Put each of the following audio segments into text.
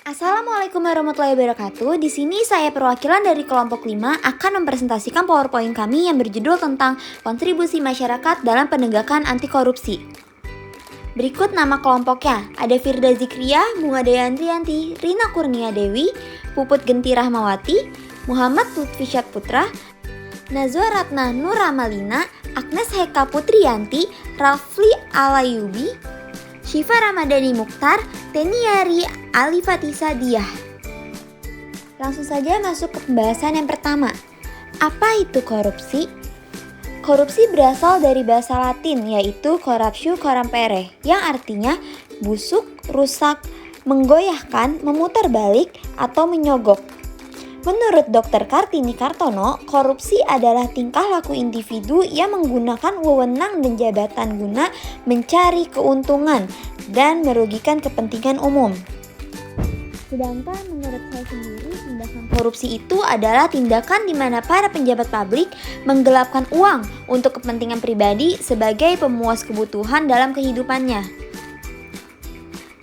Assalamualaikum warahmatullahi wabarakatuh. Di sini saya perwakilan dari kelompok 5 akan mempresentasikan PowerPoint kami yang berjudul tentang kontribusi masyarakat dalam penegakan anti korupsi. Berikut nama kelompoknya. Ada Firda Zikria, Bunga Dayandrianti, Rina Kurnia Dewi, Puput Genti Rahmawati, Muhammad Lutfisyat Putra, Nazwa Ratna Nuramalina, Agnes Heka Putriyanti, Rafli Alayubi, Syifa Ramadhani Mukhtar, Teniari Alifatisa Diah. Langsung saja masuk ke pembahasan yang pertama. Apa itu korupsi? Korupsi berasal dari bahasa Latin yaitu corruptio corrompere yang artinya busuk, rusak, menggoyahkan, memutar balik, atau menyogok. Menurut Dr. Kartini Kartono, korupsi adalah tingkah laku individu yang menggunakan wewenang dan jabatan guna mencari keuntungan dan merugikan kepentingan umum. Sedangkan menurut saya sendiri, tindakan korupsi itu adalah tindakan di mana para penjabat publik menggelapkan uang untuk kepentingan pribadi sebagai pemuas kebutuhan dalam kehidupannya.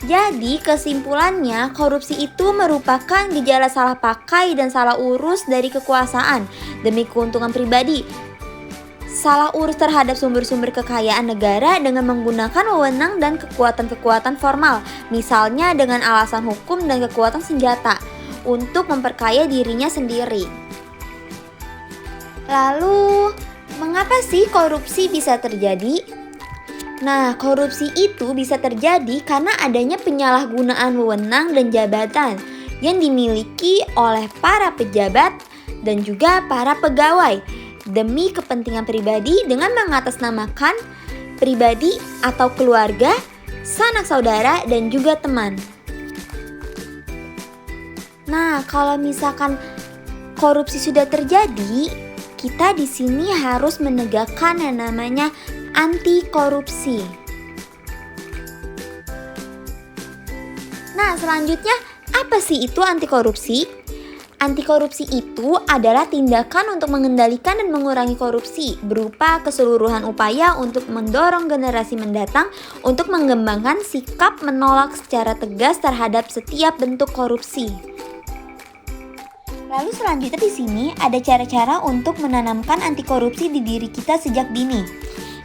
Jadi kesimpulannya, korupsi itu merupakan gejala salah pakai dan salah urus dari kekuasaan demi keuntungan pribadi. Salah urus terhadap sumber-sumber kekayaan negara dengan menggunakan wewenang dan kekuatan-kekuatan formal, misalnya dengan alasan hukum dan kekuatan senjata, untuk memperkaya dirinya sendiri. Lalu, mengapa sih korupsi bisa terjadi? Nah, korupsi itu bisa terjadi karena adanya penyalahgunaan wewenang dan jabatan yang dimiliki oleh para pejabat dan juga para pegawai demi kepentingan pribadi dengan mengatasnamakan pribadi atau keluarga, sanak saudara, dan juga teman. Nah, kalau misalkan korupsi sudah terjadi, kita di sini harus menegakkan yang namanya anti korupsi. Nah, selanjutnya apa sih itu anti korupsi? Anti korupsi itu adalah tindakan untuk mengendalikan dan mengurangi korupsi berupa keseluruhan upaya untuk mendorong generasi mendatang untuk mengembangkan sikap menolak secara tegas terhadap setiap bentuk korupsi. Lalu selanjutnya di sini ada cara-cara untuk menanamkan anti korupsi di diri kita sejak dini.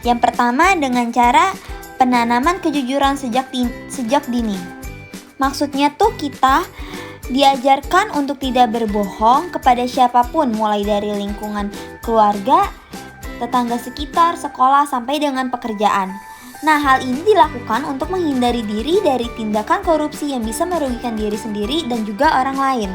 Yang pertama dengan cara penanaman kejujuran sejak dini. Maksudnya tuh kita diajarkan untuk tidak berbohong kepada siapapun, mulai dari lingkungan keluarga, tetangga sekitar, sekolah, sampai dengan pekerjaan. Nah, hal ini dilakukan untuk menghindari diri dari tindakan korupsi yang bisa merugikan diri sendiri dan juga orang lain.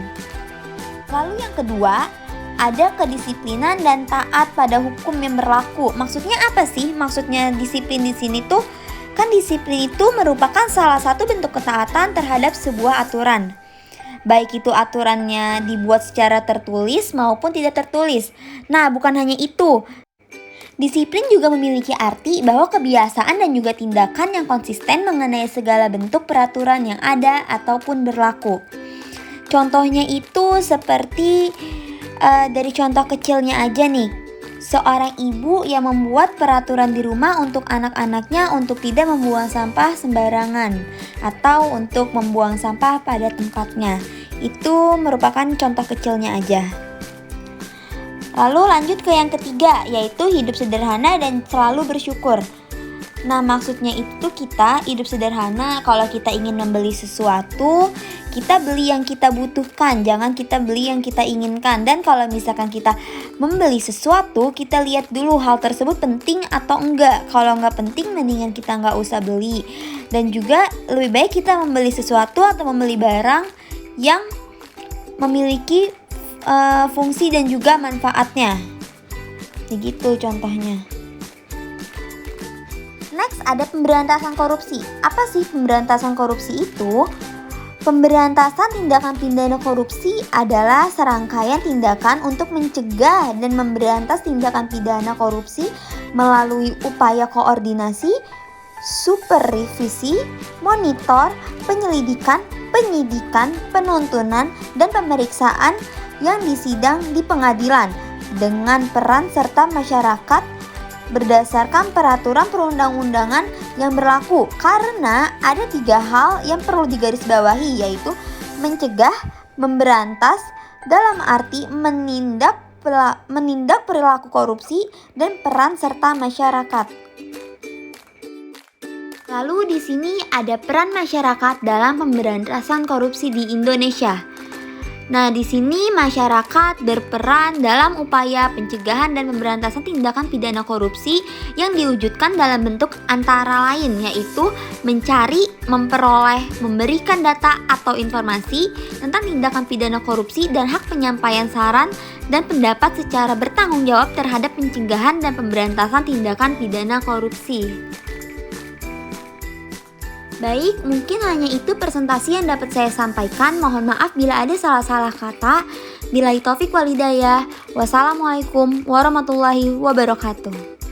Lalu yang kedua, ada kedisiplinan dan taat pada hukum yang berlaku. Maksudnya apa sih? Maksudnya disiplin di sini tuh kan disiplin itu merupakan salah satu bentuk ketaatan terhadap sebuah aturan. Baik itu aturannya dibuat secara tertulis maupun tidak tertulis. Nah, bukan hanya itu. Disiplin juga memiliki arti bahwa kebiasaan dan juga tindakan yang konsisten mengenai segala bentuk peraturan yang ada ataupun berlaku. Contohnya itu seperti dari contoh kecilnya aja nih, seorang ibu yang membuat peraturan di rumah untuk anak-anaknya untuk tidak membuang sampah sembarangan atau untuk membuang sampah pada tempatnya. Itu merupakan contoh kecilnya aja. Lalu lanjut ke yang ketiga, yaitu hidup sederhana dan selalu bersyukur. Nah, maksudnya itu kita hidup sederhana. Kalau kita ingin membeli sesuatu, kita beli yang kita butuhkan, jangan kita beli yang kita inginkan. Dan kalau misalkan kita membeli sesuatu, kita lihat dulu hal tersebut penting atau enggak. Kalau enggak penting, mendingan kita enggak usah beli. Dan juga lebih baik kita membeli sesuatu atau membeli barang yang memiliki fungsi dan juga manfaatnya. Begitu contohnya. Next, ada pemberantasan korupsi. Apa sih pemberantasan korupsi itu? Pemberantasan tindakan pidana korupsi adalah serangkaian tindakan untuk mencegah dan memberantas tindakan pidana korupsi melalui upaya koordinasi, supervisi, monitor, penyelidikan, penyidikan, penuntunan, dan pemeriksaan yang disidang di pengadilan dengan peran serta masyarakat berdasarkan peraturan perundang-undangan yang berlaku, karena ada 3 hal yang perlu digarisbawahi, yaitu Mencegah, memberantas dalam arti menindak perilaku korupsi dan peran serta masyarakat. Lalu di sini ada peran masyarakat dalam pemberantasan korupsi di Indonesia. Nah, di sini masyarakat berperan dalam upaya pencegahan dan pemberantasan tindakan pidana korupsi yang diwujudkan dalam bentuk antara lain, yaitu mencari, memperoleh, memberikan data atau informasi tentang tindakan pidana korupsi dan hak penyampaian saran dan pendapat secara bertanggung jawab terhadap pencegahan dan pemberantasan tindakan pidana korupsi. Baik, mungkin hanya itu presentasi yang dapat saya sampaikan. Mohon maaf bila ada salah-salah kata. Billahi taufik wal hidayah. Wassalamualaikum warahmatullahi wabarakatuh.